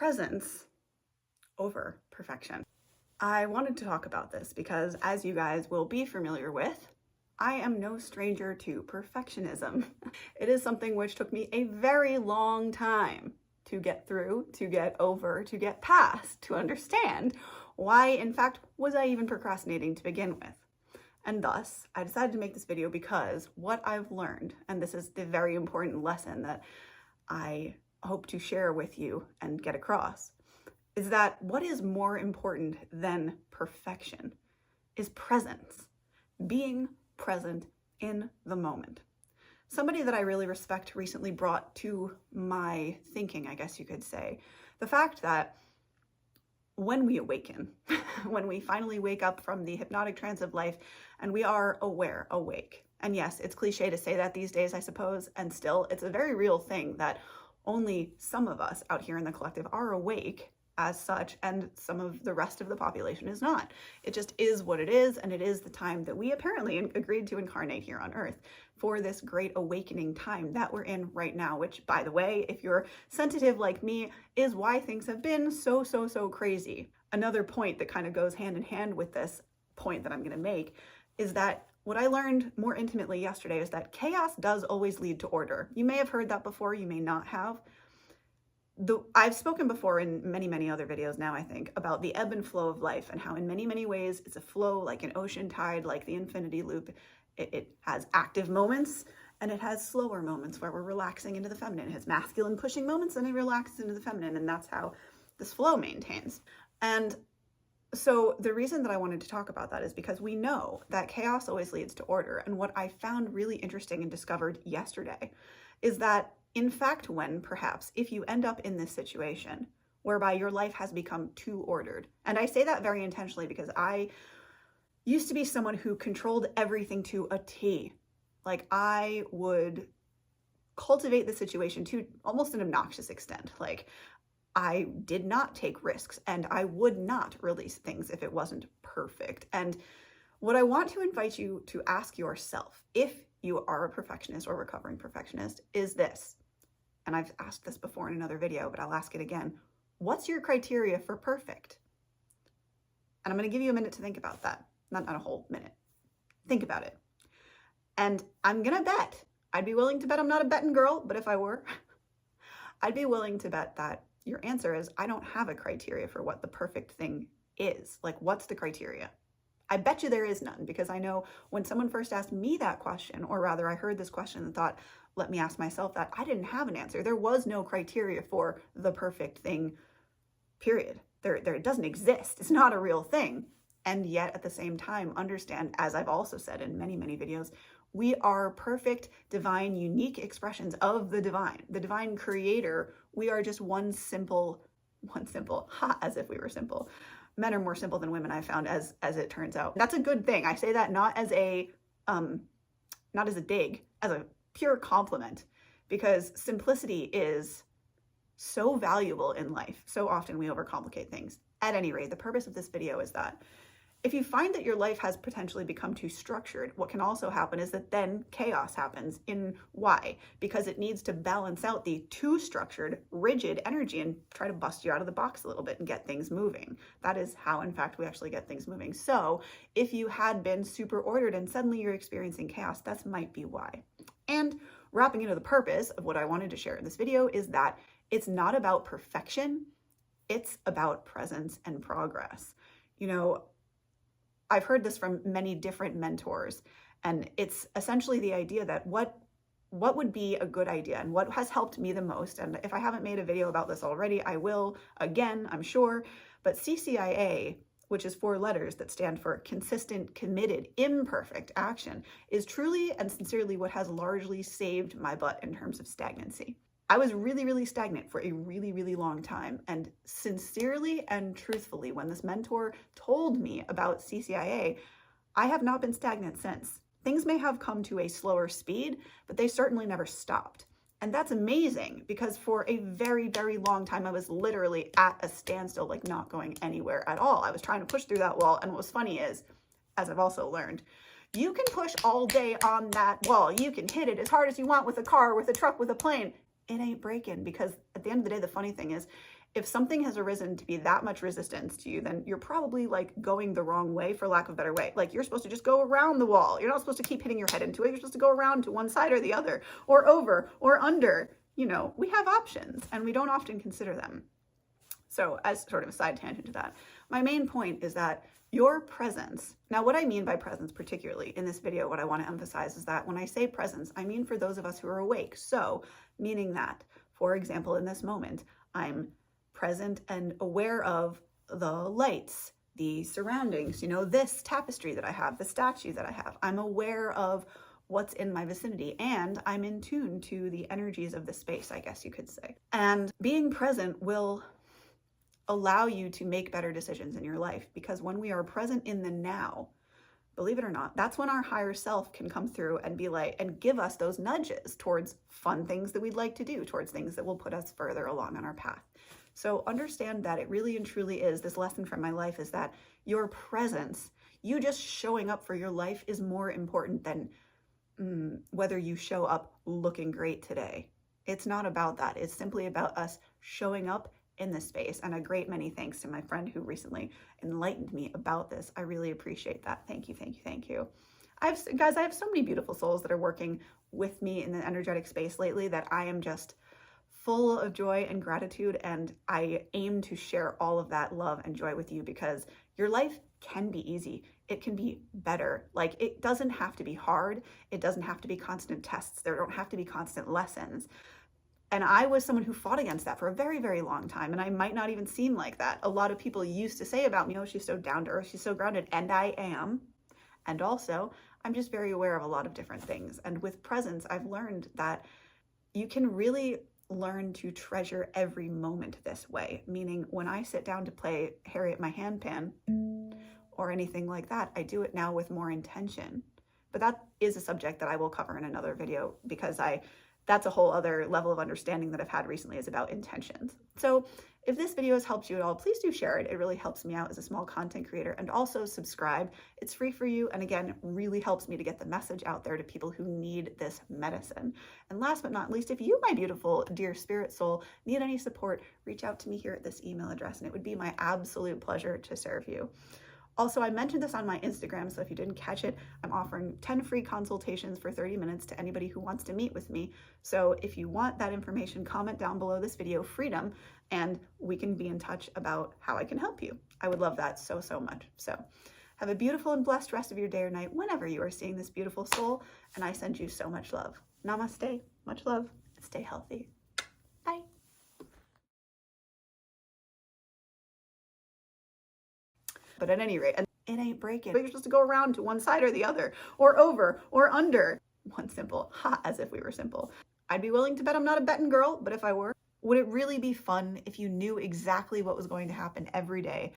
presence over perfection. I wanted to talk about this because, as you guys will be familiar with, I am no stranger to perfectionism. It is something which took me a very long time to get through, to get over, to get past, to understand why, in fact, was I even procrastinating to begin with. And thus, I decided to make this video because what I've learned, and this is the very important lesson that I hope to share with you and get across, is that what is more important than perfection is presence, being present in the moment. Somebody that I really respect recently brought to my thinking, I guess you could say, the fact that when we awaken, when we finally wake up from the hypnotic trance of life and we are aware, awake. And yes, it's cliche to say that these days, I suppose, and still it's a very real thing that only some of us out here in the collective are awake as such, and some of the rest of the population is not. It just is what it is, and it is the time that we apparently agreed to incarnate here on Earth for this great awakening time that we're in right now, which, by the way, if you're sensitive like me, is why things have been so crazy. Another point that kind of goes hand in hand with this point that I'm going to make is that what I learned more intimately yesterday is that chaos does always lead to order. You may have heard that before, you may not have. I've spoken before in many other videos now, I think, about the ebb and flow of life and how in many ways it's a flow like an ocean tide, like the infinity loop. It has active moments and it has slower moments where we're relaxing into the feminine. It has masculine pushing moments and it relaxes into the feminine, and that's how this flow maintains. And so the reason that I wanted to talk about that is because we know that chaos always leads to order. And what I found really interesting and discovered yesterday is that, in fact, when perhaps if you end up in this situation whereby your life has become too ordered, and I say that very intentionally because I used to be someone who controlled everything to a T. Like, I would cultivate the situation to almost an obnoxious extent. Like, I did not take risks and I would not release things if it wasn't perfect. And what I want to invite you to ask yourself, if you are a perfectionist or recovering perfectionist, is this. And I've asked this before in another video, but I'll ask it again. What's your criteria for perfect? And I'm going to give you a minute to think about that. Not a whole minute. Think about it. And I'm going to bet, I'd be willing to bet I'm not a betting girl, but if I were, I'd be willing to bet that your answer is, I don't have a criteria for what the perfect thing is. Like, what's the criteria? I bet you there is none, because I know when someone first asked me that question, or rather I heard this question and thought, let me ask myself that, I didn't have an answer. There was no criteria for the perfect thing, period. It doesn't exist. It's not a real thing. And yet at the same time, understand, as I've also said in many videos, we are perfect, divine, unique expressions of the divine creator. We are just one simple, as if we were simple. Men are more simple than women, I found, as it turns out. That's a good thing. I say that not as a dig, as a pure compliment, because simplicity is so valuable in life. So often we overcomplicate things. At any rate, the purpose of this video is that if you find that your life has potentially become too structured, what can also happen is that then chaos happens. Why? Because it needs to balance out the too structured, rigid energy and try to bust you out of the box a little bit and get things moving. That is how, in fact, we actually get things moving. So if you had been super ordered and suddenly you're experiencing chaos, that might be why. And wrapping into the purpose of what I wanted to share in this video is that it's not about perfection, it's about presence and progress. You know, I've heard this from many different mentors, and it's essentially the idea that what would be a good idea and what has helped me the most, and if I haven't made a video about this already, I will again, I'm sure, but CCIA, which is 4 letters that stand for consistent, committed, imperfect action, is truly and sincerely what has largely saved my butt in terms of stagnancy. I was really stagnant for a really long time, and sincerely and truthfully, when this mentor told me about CCIA, I have not been stagnant since. Things may have come to a slower speed, but they certainly never stopped. And that's amazing, because for a very long time, I was literally at a standstill, like not going anywhere at all. I was trying to push through that wall, and what was funny is, as I've also learned, you can push all day on that wall. You can hit it as hard as you want with a car, with a truck, with a plane. It ain't breaking, because at the end of the day, the funny thing is, if something has arisen to be that much resistance to you, then you're probably like going the wrong way, for lack of a better way. Like, you're supposed to just go around the wall. You're not supposed to keep hitting your head into it. You're supposed to go around to one side or the other, or over or under. You know, we have options and we don't often consider them. So as sort of a side tangent to that, my main point is that your presence, now what I mean by presence particularly in this video, what I want to emphasize is that when I say presence, I mean for those of us who are awake. So meaning that, for example, in this moment, I'm present and aware of the lights, the surroundings, you know, this tapestry that I have, the statue that I have. I'm aware of what's in my vicinity, and I'm in tune to the energies of the space, I guess you could say. And being present will allow you to make better decisions in your life, because when we are present in the now, believe it or not, that's when our higher self can come through and be like, and give us those nudges towards fun things that we'd like to do, towards things that will put us further along on our path. So understand that it really and truly is, this lesson from my life is that your presence, you just showing up for your life, is more important than whether you show up looking great today. It's not about that. It's simply about us showing up in this space. And a great many thanks to my friend who recently enlightened me about this. I really appreciate that. Thank you, thank you, thank you. I have so many beautiful souls that are working with me in the energetic space lately that I am just full of joy and gratitude, and I aim to share all of that love and joy with you, because your life can be easy. It can be better. Like, it doesn't have to be hard. It doesn't have to be constant tests. There don't have to be constant lessons. And I was someone who fought against that for a very, very long time, and I might not even seem like that. A lot of people used to say about me, oh, she's so down to earth, she's so grounded, and I am. And also, I'm just very aware of a lot of different things. And with presence, I've learned that you can really learn to treasure every moment this way. Meaning, when I sit down to play Harriet my handpan or anything like that, I do it now with more intention. But that is a subject that I will cover in another video, because that's a whole other level of understanding that I've had recently, is about intentions. So if this video has helped you at all, please do share it. It really helps me out as a small content creator. And also subscribe. It's free for you. And again, really helps me to get the message out there to people who need this medicine. And last but not least, if you, my beautiful, dear spirit soul, need any support, reach out to me here at this email address, and it would be my absolute pleasure to serve you. Also, I mentioned this on my Instagram, so if you didn't catch it, I'm offering 10 free consultations for 30 minutes to anybody who wants to meet with me. So if you want that information, comment down below this video, freedom, and we can be in touch about how I can help you. I would love that so, so much. So have a beautiful and blessed rest of your day or night whenever you are seeing this beautiful soul, and I send you so much love. Namaste, much love, and stay healthy. Bye. But at any rate, it ain't breaking. But you're supposed to go around to one side or the other, or over or under. One simple, as if we were simple. I'd be willing to bet I'm not a betting girl, but if I were, would it really be fun if you knew exactly what was going to happen every day